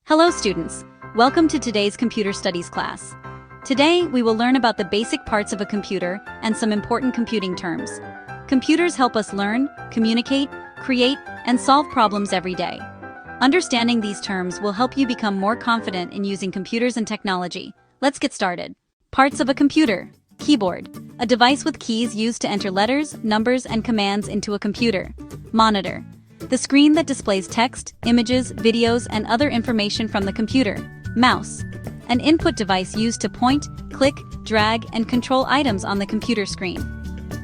Hello students, welcome to today's computer studies class. Today we will learn about the basic parts of a computer and some important computing terms. Computers help us learn, communicate, create, and solve problems every day. Understanding these terms will help you become more confident in using computers and technology. Let's get started. Parts of a computer. Keyboard, a device with keys used to enter letters, numbers, and commands into a computer. Monitor, the screen that displays text, images, videos, and other information from the computer. Mouse, an input device used to point, click, drag, and control items on the computer screen.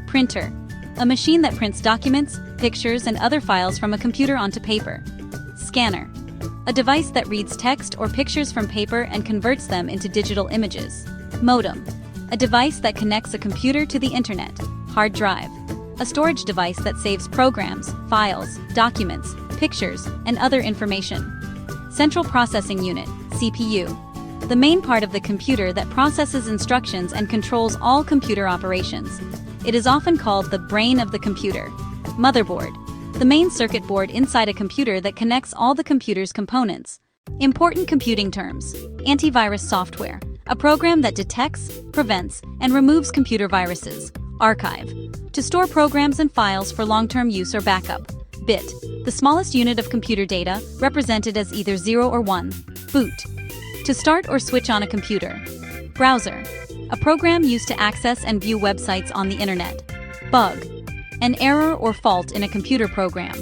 Printer, a machine that prints documents, pictures, and other files from a computer onto paper. Scanner, a device that reads text or pictures from paper and converts them into digital images. Modem, a device that connects a computer to the internet. Hard drive, a storage device that saves programs, files, documents, pictures, and other information. Central Processing Unit, CPU, the main part of the computer that processes instructions and controls all computer operations. It is often called the brain of the computer. Motherboard, the main circuit board inside a computer that connects all the computer's components. Important computing terms. Antivirus software, a program that detects, prevents, and removes computer viruses. Archive, to store programs and files for long-term use or backup. Bit, the smallest unit of computer data, represented as either 0 or 1. Boot, to start or switch on a computer. Browser, a program used to access and view websites on the internet. Bug, an error or fault in a computer program.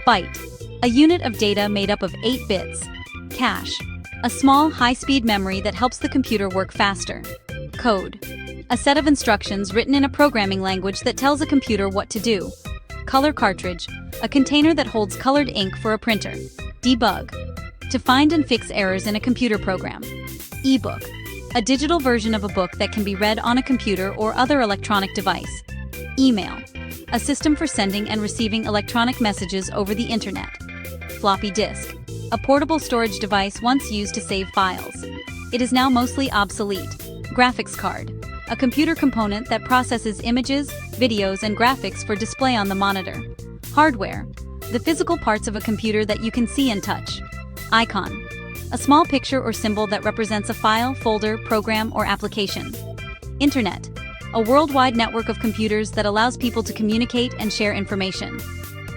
Byte, a unit of data made up of 8 bits. Cache, a small, high-speed memory that helps the computer work faster. Code, a set of instructions written in a programming language that tells a computer what to do. Color cartridge, a container that holds colored ink for a printer. Debug, to find and fix errors in a computer program. Ebook, a digital version of a book that can be read on a computer or other electronic device. Email, a system for sending and receiving electronic messages over the internet. Floppy disk, a portable storage device once used to save files. It is now mostly obsolete. Graphics card, a computer component that processes images, videos, and graphics for display on the monitor. Hardware, the physical parts of a computer that you can see and touch. Icon, a small picture or symbol that represents a file, folder, program, or application. Internet, a worldwide network of computers that allows people to communicate and share information.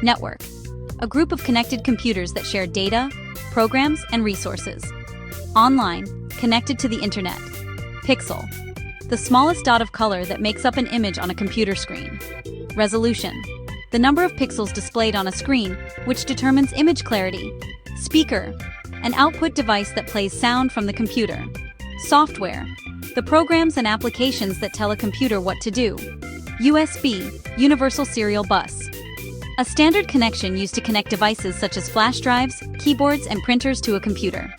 Network, a group of connected computers that share data, programs, and resources. Online, connected to the internet. Pixel, the smallest dot of color that makes up an image on a computer screen. Resolution, the number of pixels displayed on a screen, which determines image clarity. Speaker, an output device that plays sound from the computer. Software, the programs and applications that tell a computer what to do. USB, Universal Serial Bus, a standard connection used to connect devices such as flash drives, keyboards, and printers to a computer.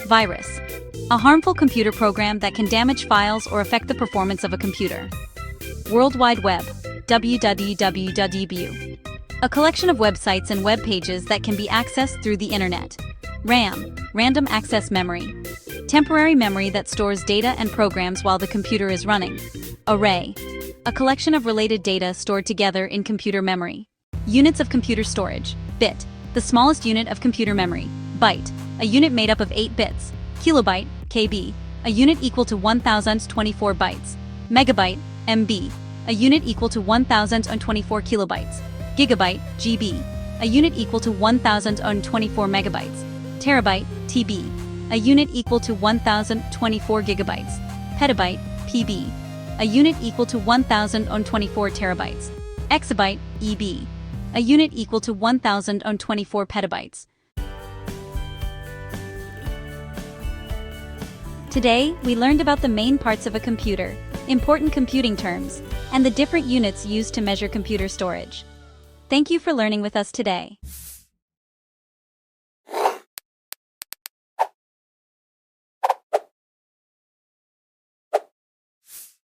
Virus, a harmful computer program that can damage files or affect the performance of a computer. World Wide Web, www, a collection of websites and web pages that can be accessed through the internet. RAM, random access memory, temporary memory that stores data and programs while the computer is running. Array, a collection of related data stored together in computer memory. Units of computer storage. Bit, the smallest unit of computer memory. Byte, a unit made up of 8 bits. Kilobyte, KB, a unit equal to 1024 bytes. Megabyte, MB, a unit equal to 1024 kilobytes. Gigabyte, GB, a unit equal to 1024 megabytes. Terabyte, TB, a unit equal to 1024 gigabytes. Petabyte, PB, a unit equal to 1024 terabytes. Exabyte, EB, a unit equal to 1024 petabytes. Today, we learned about the main parts of a computer, important computing terms, and the different units used to measure computer storage. Thank you for learning with us today.